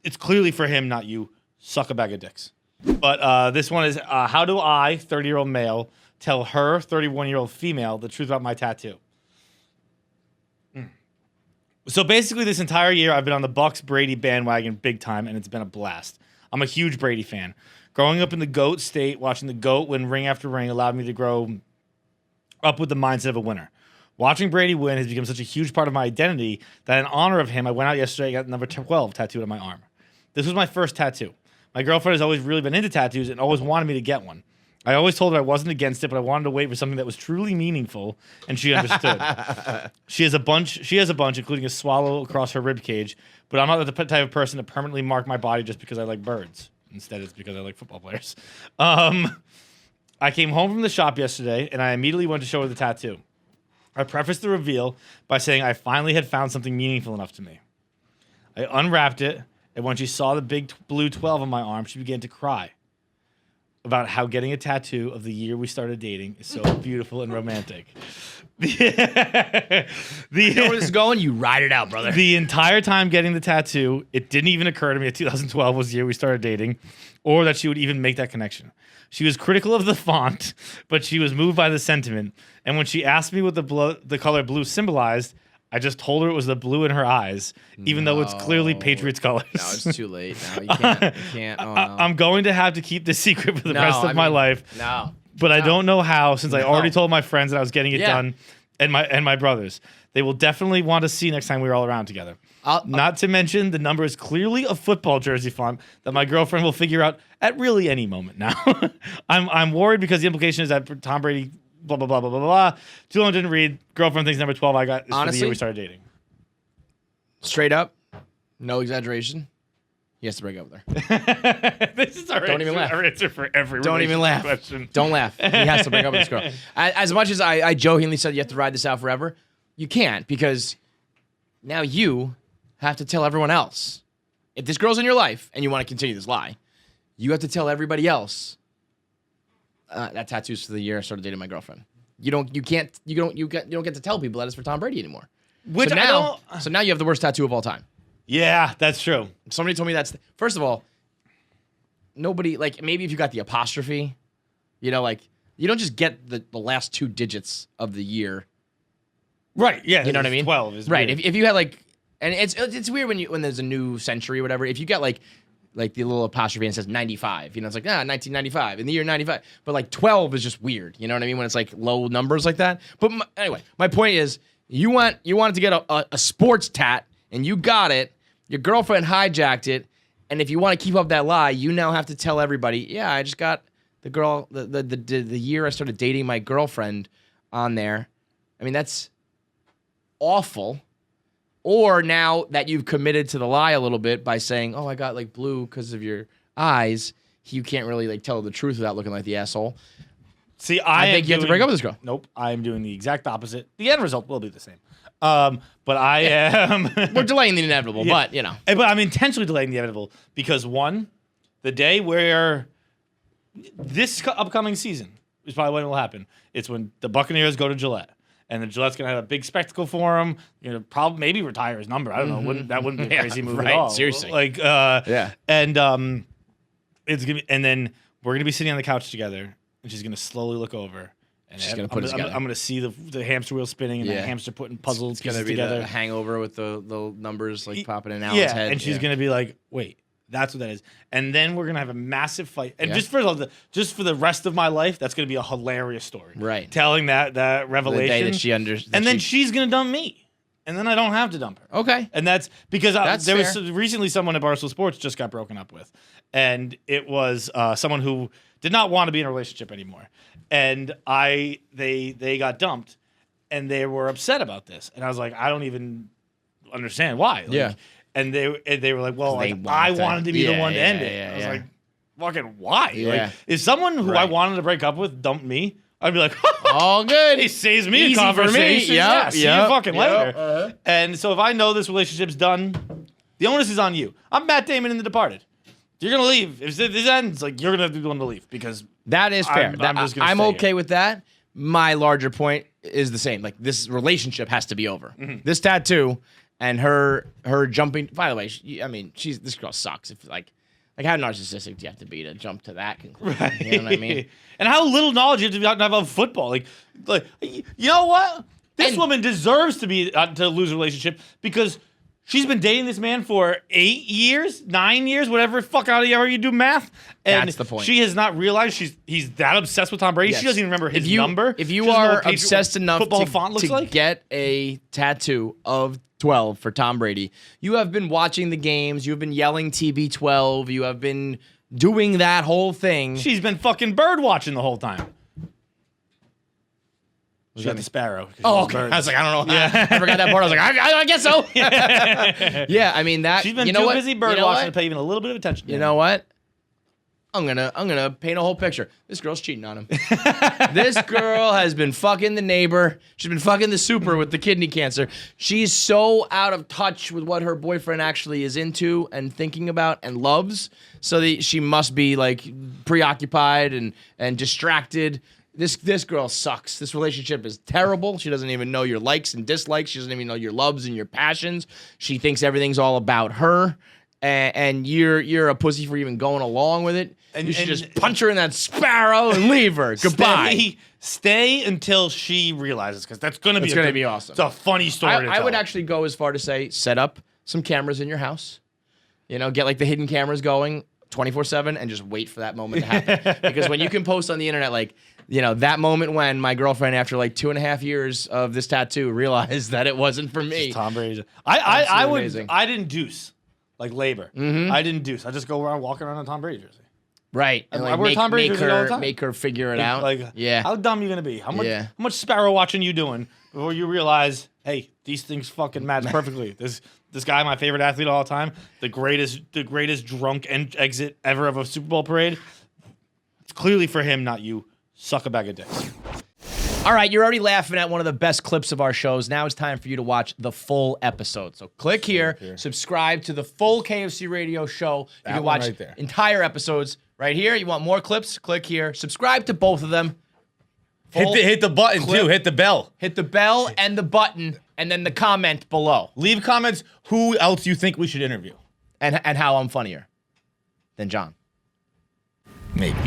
it's clearly for him, not you. Suck a bag of dicks. But this one is, how do I, 30-year-old male, tell her, 31-year-old female, the truth about my tattoo? So basically this entire year, I've been on the Bucks Brady bandwagon big time, and it's been a blast. I'm a huge Brady fan. Growing up in the GOAT state, watching the GOAT win ring after ring allowed me to grow up with the mindset of a winner. Watching Brady win has become such a huge part of my identity that in honor of him, I went out yesterday and got number 12 tattooed on my arm. This was my first tattoo. My girlfriend has always really been into tattoos and always wanted me to get one. I always told her I wasn't against it, but I wanted to wait for something that was truly meaningful, and she understood. She has a bunch, including a swallow across her rib cage, but I'm not the type of person to permanently mark my body just because I like birds. Instead, it's because I like football players. I came home from the shop yesterday, and I immediately went to show her the tattoo. I prefaced the reveal by saying I finally had found something meaningful enough to me. I unwrapped it, and when she saw the big blue 12 on my arm, she began to cry about how getting a tattoo of the year we started dating is so beautiful and romantic. You know where this is going? You ride it out, brother. The entire time getting the tattoo, it didn't even occur to me that 2012 was the year we started dating, or that she would even make that connection. She was critical of the font, but she was moved by the sentiment. And when she asked me what the color blue symbolized, I just told her it was the blue in her eyes, even though it's clearly Patriots colors. No, it's too late. No, you can't. Oh, no. I'm going to have to keep this secret for the rest of my life. No. But I don't know how, since I already told my friends that I was getting it done, and my brothers. They will definitely want to see next time we're all around together. Not to mention, the number is clearly a football jersey font that my girlfriend will figure out at really any moment now. I'm worried because the implication is that Tom Brady, blah, blah, blah, blah, blah, blah. Too long didn't read. Girlfriend thinks number 12 I got is for the year we started dating. Straight up, no exaggeration. He has to break up with her. This is our answer for every Don't even laugh. Question. Don't laugh. He has to break up with this girl. As much as I jokingly said you have to ride this out forever, you can't, because now you have to tell everyone else. If this girl's in your life and you want to continue this lie, you have to tell everybody else that tattoo's for the year I started dating my girlfriend. You don't get to tell people that it's for Tom Brady anymore. So now you have the worst tattoo of all time. Yeah, that's true. Somebody told me first of all, nobody, like, maybe if you got the apostrophe, you don't just get the last two digits of the year. Right, yeah. You know what I mean? 12 is right. weird. If you had and it's weird when there's a new century or whatever. If you get like the little apostrophe and it says 95, it's like 1995 in the year 95. But 12 is just weird. You know what I mean? When it's like low numbers like that. But anyway, my point is you wanted to get a sports tat and you got it. Your girlfriend hijacked it, and if you want to keep up that lie, you now have to tell everybody, yeah, I just got the girl the year I started dating my girlfriend on there. I mean, that's awful. Or now that you've committed to the lie a little bit by saying, oh, I got blue because of your eyes, you can't really tell the truth without looking like the asshole. See, I think you have to break up with this girl. Nope, I am doing the exact opposite. The end result will be the same. But I am... We're delaying the inevitable, but, But I'm intentionally delaying the inevitable because, one, the day where this upcoming season is probably when it will happen. It's when the Buccaneers go to Gillette. And then Gillette's going to have a big spectacle for him. Probably maybe retire his number. I don't know. That wouldn't be a crazy move at all. Seriously. And it's gonna be, and then we're going to be sitting on the couch together, and she's going to slowly look over. And she's going to put it together. I'm going to see the hamster wheel spinning and the hamster putting puzzle pieces together. It's going to be the hangover with the numbers popping in Alan's head. And she's going to be like, wait, that's what that is. And then we're going to have a massive fight. And just for the rest of my life, that's going to be a hilarious story. Right. Telling that revelation. The day that she understood. And then she's going to dump me. And then I don't have to dump her. Okay. And that's because there fair. was recently someone at Barstool Sports just got broken up with. And it was someone who did not want to be in a relationship anymore. And they got dumped. And they were upset about this. And I was like, I don't even understand why. And they were like, well, I wanted to be the one to end it. I was like, fucking why? Yeah. If someone who I wanted to break up with dumped me, I'd be like, all good. He saves me Easy a conversation. For me. Yep, see you fucking later. And so if I know this relationship's done, the onus is on you. I'm Matt Damon in The Departed. You're going to leave. If this ends, you're going to have to be the one to leave because that is fair. I'm okay here. with that. My larger point is the same. This relationship has to be over. Mm-hmm. This tattoo and her jumping. By the way, this girl sucks. If how narcissistic do you have to be to jump to that conclusion? Right. You know what I mean? And how little knowledge you have to have about football. Like you know what? This woman deserves to lose a relationship because she's been dating this man for 8 years, 9 years, whatever. Fuck out of here, you do math. And that's the point. She has not realized he's that obsessed with Tom Brady. Yes. She doesn't even remember his number. If you are what obsessed enough football font looks to like? get a tattoo of 12 for Tom Brady, you have been watching the games. You have been yelling TB12. You have been doing that whole thing. She's been fucking bird watching the whole time. She got the sparrow. Oh, okay. I was like, I don't know. Yeah. I forgot that part. I was like, I guess so. Yeah, I mean that. She's been too busy bird watching to pay even a little bit of attention. You know what? I'm gonna paint a whole picture. This girl's cheating on him. This girl has been fucking the neighbor. She's been fucking the super with the kidney cancer. She's so out of touch with what her boyfriend actually is into and thinking about and loves. So that she must be like preoccupied and distracted. This girl sucks. This relationship is terrible. She doesn't even know your likes and dislikes. She doesn't even know your loves and your passions. She thinks everything's all about her, and you're a pussy for even going along with it. And you should just punch her in that sparrow and leave her. Goodbye. Stay until she realizes, because that's gonna be awesome. It's a funny story. I would actually go as far to say set up some cameras in your house. You know, get like the hidden cameras going 24/7 and just wait for that moment to happen. Because when you can post on the internet like, you know, that moment when my girlfriend, after like 2.5 years of this tattoo, realized that it wasn't for me. Tom Brady. Amazing. I didn't deuce like labor. Mm-hmm. I didn't deuce. I just go around walking around in a Tom Brady jersey. Right. And I wear Tom Brady jersey all the time. Make her figure it out. Like, yeah. How dumb are you gonna be? How much sparrow watching you doing before you realize, hey, these things fucking match perfectly. This guy, my favorite athlete of all time, the greatest drunk exit ever of a Super Bowl parade. It's clearly for him, not you. Suck a bag of dicks. All right, you're already laughing at one of the best clips of our shows. Now it's time for you to watch the full episode. So click here, subscribe to the full KFC Radio show. You can watch entire episodes right here. You want more clips? Click here. Subscribe to both of them. Hit the button too. Hit the bell. Hit the bell and the button, and then the comment below. Leave comments who else you think we should interview. And how I'm funnier than John. Maybe.